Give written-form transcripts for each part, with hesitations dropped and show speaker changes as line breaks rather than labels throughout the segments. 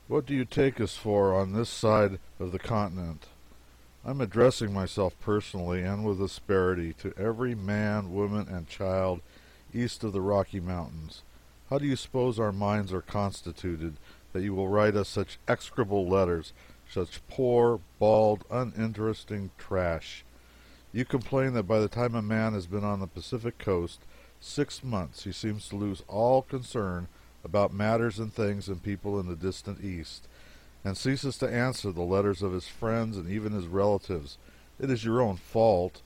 What do you take us for on this side of the continent? I'm addressing myself personally and with asperity to every man, woman, and child east of the Rocky Mountains. How do you suppose our minds are constituted that you will write us such execrable letters, such poor, bald, uninteresting trash? You complain that by the time a man has been on the Pacific coast 6 months he seems to lose all concern about matters and things and people in the distant East, and ceases to answer the letters of his friends and even his relatives. It is your own fault.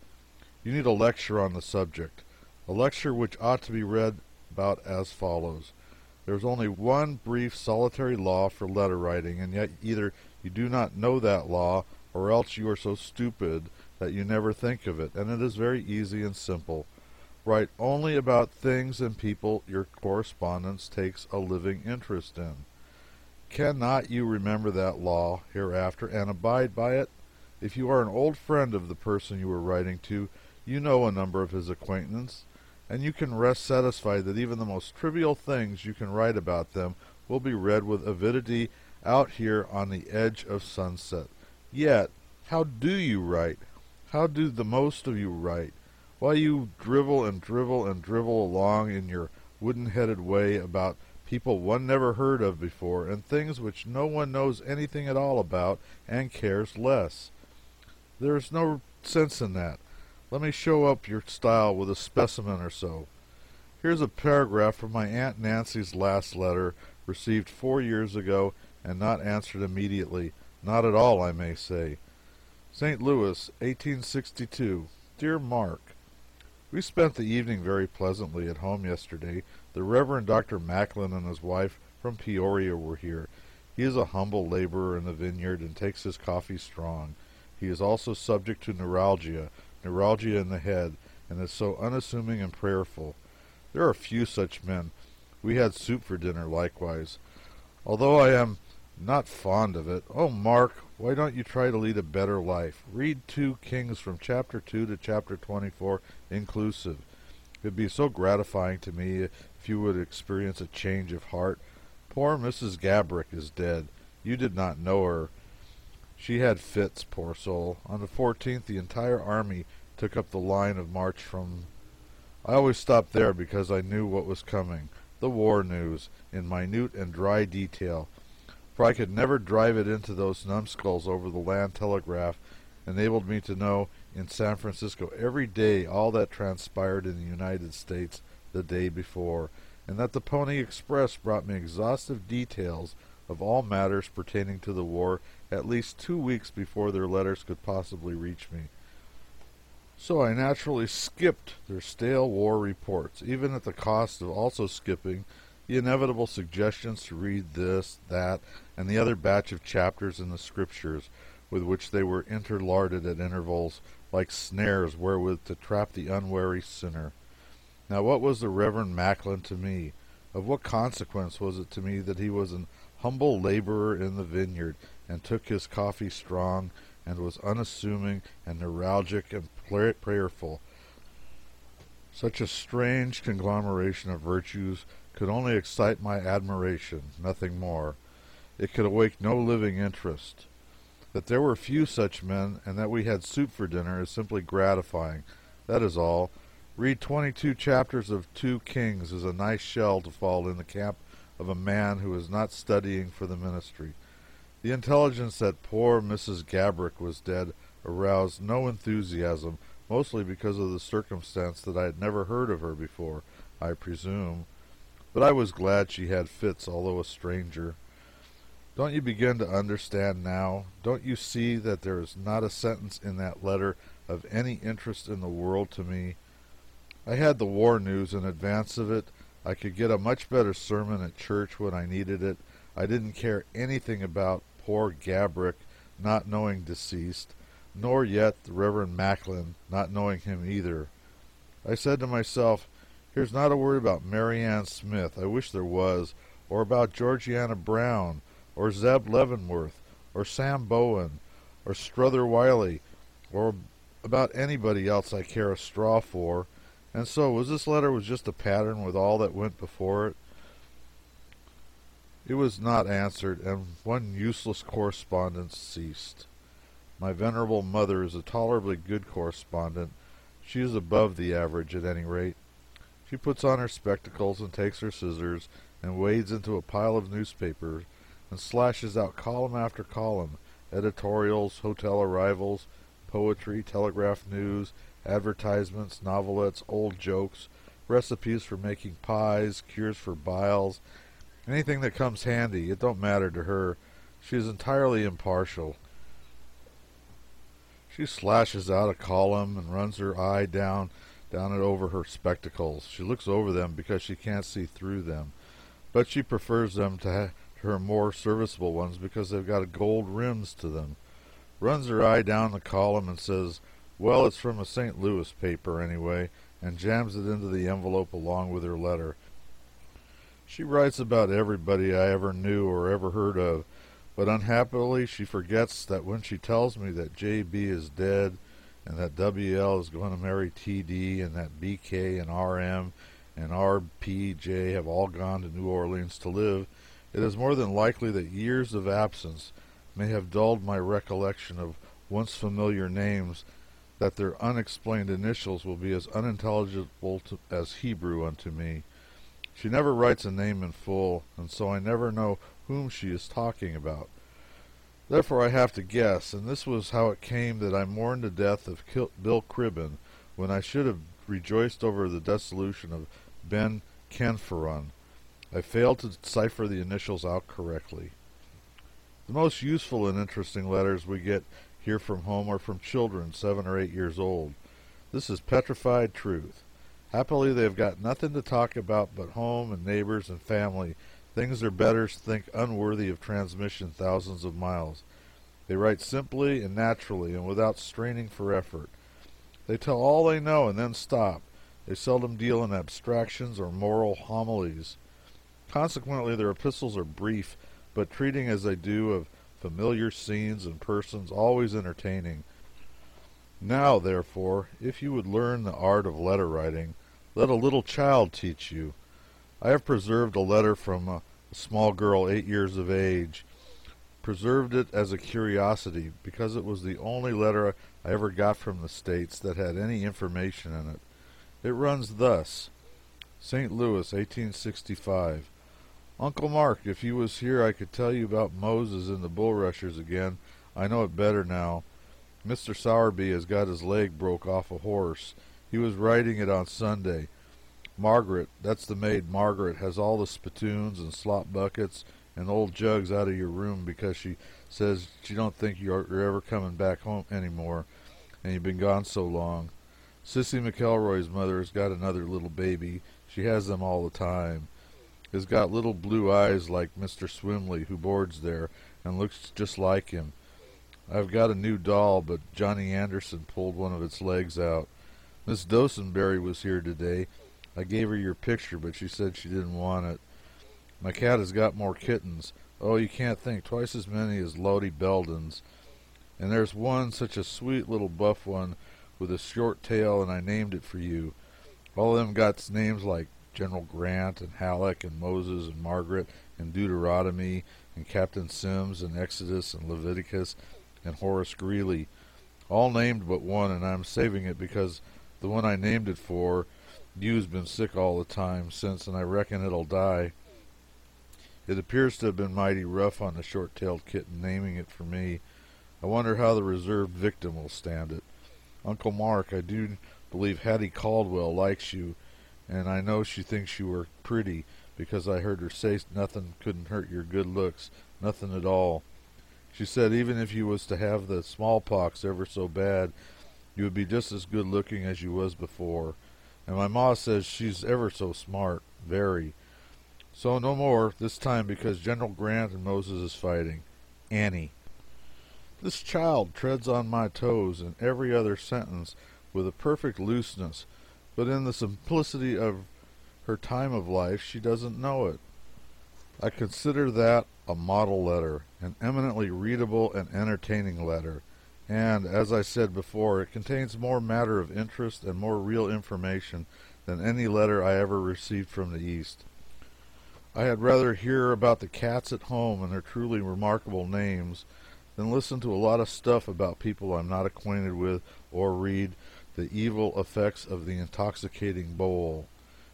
You need a lecture on the subject, a lecture which ought to be read about as follows. There is only one brief solitary law for letter writing, and yet either you do not know that law, or else you are so stupid that you never think of it, and it is very easy and simple. Write only about things and people your correspondence takes a living interest in. Cannot you remember that law hereafter and abide by it? If you are an old friend of the person you are writing to, you know a number of his acquaintance, and you can rest satisfied that even the most trivial things you can write about them will be read with avidity out here on the edge of sunset. Yet, how do you write? How do the most of you write? Why, you drivel and drivel and drivel along in your wooden-headed way about people one never heard of before, and things which no one knows anything at all about and cares less. There is no sense in that. Let me show up your style with a specimen or so. Here's a paragraph from my Aunt Nancy's last letter, received 4 years ago and not answered immediately. Not at all, I may say. St. Louis, 1862. Dear Mark, we spent the evening very pleasantly at home yesterday. The Reverend Dr. Macklin and his wife from Peoria were here. He is a humble laborer in the vineyard and takes his coffee strong. He is also subject to neuralgia in the head, and is so unassuming and prayerful. There are few such men. We had soup for dinner likewise. Although I am not fond of it, oh, Mark, why don't you try to lead a better life? Read 2 Kings from chapter 2 to chapter 24 inclusive. It would be so gratifying to me if you would experience a change of heart. Poor Mrs. Gabrick is dead. You did not know her. She had fits, poor soul. On the 14th the entire army took up the line of march from... I always stopped there because I knew what was coming, the war news, in minute and dry detail, for I could never drive it into those numbskulls over the land telegraph, enabled me to know in San Francisco every day all that transpired in the United States the day before, and that the Pony Express brought me exhaustive details of all matters pertaining to the war at least 2 weeks before their letters could possibly reach me. So I naturally skipped their stale war reports, even at the cost of also skipping the inevitable suggestions to read this, that, and the other batch of chapters in the Scriptures, with which they were interlarded at intervals, like snares wherewith to trap the unwary sinner. Now what was the Reverend Macklin to me? Of what consequence was it to me that he was an humble laborer in the vineyard, and took his coffee strong, and was unassuming and neuralgic and prayerful? Such a strange conglomeration of virtues could only excite my admiration, nothing more. It could awake no living interest. That there were few such men, and that we had soup for dinner, is simply gratifying. That is all. Read 22 chapters of 2 Kings is a nice shell to fall in the camp of a man who is not studying for the ministry. The intelligence that poor Mrs. Gabrick was dead aroused no enthusiasm, mostly because of the circumstance that I had never heard of her before, I presume. But I was glad she had fits, although a stranger. Don't you begin to understand now? Don't you see that there is not a sentence in that letter of any interest in the world to me? I had the war news in advance of it. I could get a much better sermon at church when I needed it. I didn't care anything about poor Gabrick, not knowing deceased, nor yet the Reverend Macklin, not knowing him either. I said to myself, here's not a word about Mary Ann Smith, I wish there was, or about Georgiana Brown, or Zeb Leavenworth, or Sam Bowen, or Strother Wiley, or about anybody else I care a straw for. And so, was this letter was just a pattern with all that went before it? It was not answered, and one useless correspondence ceased. My venerable mother is a tolerably good correspondent. She is above the average, at any rate. She puts on her spectacles and takes her scissors and wades into a pile of newspapers and slashes out column after column, editorials, hotel arrivals, poetry, telegraph news, advertisements, novelettes, old jokes, recipes for making pies, cures for biles, anything that comes handy. It don't matter to her. She is entirely impartial. She slashes out a column and runs her eye down it over her spectacles. She looks over them because she can't see through them, but she prefers them to her more serviceable ones because they've got gold rims to them. Runs her eye down the column and says, "Well, it's from a St. Louis paper anyway," and jams it into the envelope along with her letter. She writes about everybody I ever knew or ever heard of, but unhappily she forgets that when she tells me that J.B. is dead and that W.L. is going to marry T.D. and that B.K. and R.M. and R.P.J. have all gone to New Orleans to live, it is more than likely that years of absence may have dulled my recollection of once familiar names, that their unexplained initials will be as unintelligible as Hebrew unto me. She never writes a name in full, and so I never know whom she is talking about. Therefore I have to guess, and this was how it came that I mourned the death of Bill Cribben when I should have rejoiced over the dissolution of Ben Kenferon. I failed to cipher the initials out correctly. The most useful and interesting letters we get here from home are from children 7 or 8 years old. This is petrified truth. Happily they have got nothing to talk about but home and neighbors and family, things their betters think unworthy of transmission thousands of miles. They write simply and naturally and without straining for effort. They tell all they know and then stop. They seldom deal in abstractions or moral homilies. Consequently, their epistles are brief, but treating as they do of familiar scenes and persons, always entertaining. Now, therefore, if you would learn the art of letter writing, let a little child teach you. I have preserved a letter from a small girl 8 years of age, preserved it as a curiosity because it was the only letter I ever got from the States that had any information in it. It runs thus: St. Louis, 1865. Uncle Mark, if you was here I could tell you about Moses and the bulrushers again. I know it better now. Mr. Sowerby has got his leg broke off a horse. He was riding it on Sunday. Margaret, that's the maid Margaret, has all the spittoons and slop buckets and old jugs out of your room because she says she don't think you're ever coming back home anymore, and you've been gone so long. Sissy McElroy's mother has got another little baby. She has them all the time. Has got little blue eyes like Mr. Swimley, who boards there, and looks just like him. I've got a new doll, but Johnny Anderson pulled one of its legs out. Miss Dosenberry was here today. I gave her your picture, but she said she didn't want it. My cat has got more kittens. Oh, you can't think, twice as many as Lottie Belden's. And there's one, such a sweet little buff one, with a short tail, and I named it for you. All of them got names like General Grant and Halleck and Moses and Margaret and Deuteronomy and Captain Sims and Exodus and Leviticus and Horace Greeley. All named but one, and I'm saving it because the one I named it for, you's been sick all the time since, and I reckon it'll die. It appears to have been mighty rough on the short-tailed kitten naming it for me. I wonder how the reserved victim will stand it. Uncle Mark, I do believe Hattie Caldwell likes you, and I know she thinks you were pretty, because I heard her say nothing couldn't hurt your good looks, nothing at all. She said even if you was to have the smallpox ever so bad, you would be just as good looking as you was before. And my ma says she's ever so smart, very. So no more, this time because General Grant and Moses is fighting. Annie. This child treads on my toes in every other sentence with a perfect looseness, but in the simplicity of her time of life she doesn't know it. I consider that a model letter, an eminently readable and entertaining letter, and, as I said before, it contains more matter of interest and more real information than any letter I ever received from the East. I had rather hear about the cats at home and their truly remarkable names than listen to a lot of stuff about people I'm not acquainted with or read the evil effects of the intoxicating bowl,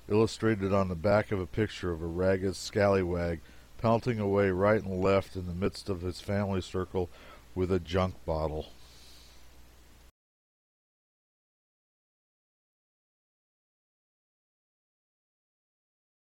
illustrated on the back of a picture of a ragged scallywag pelting away right and left in the midst of his family circle with a junk bottle.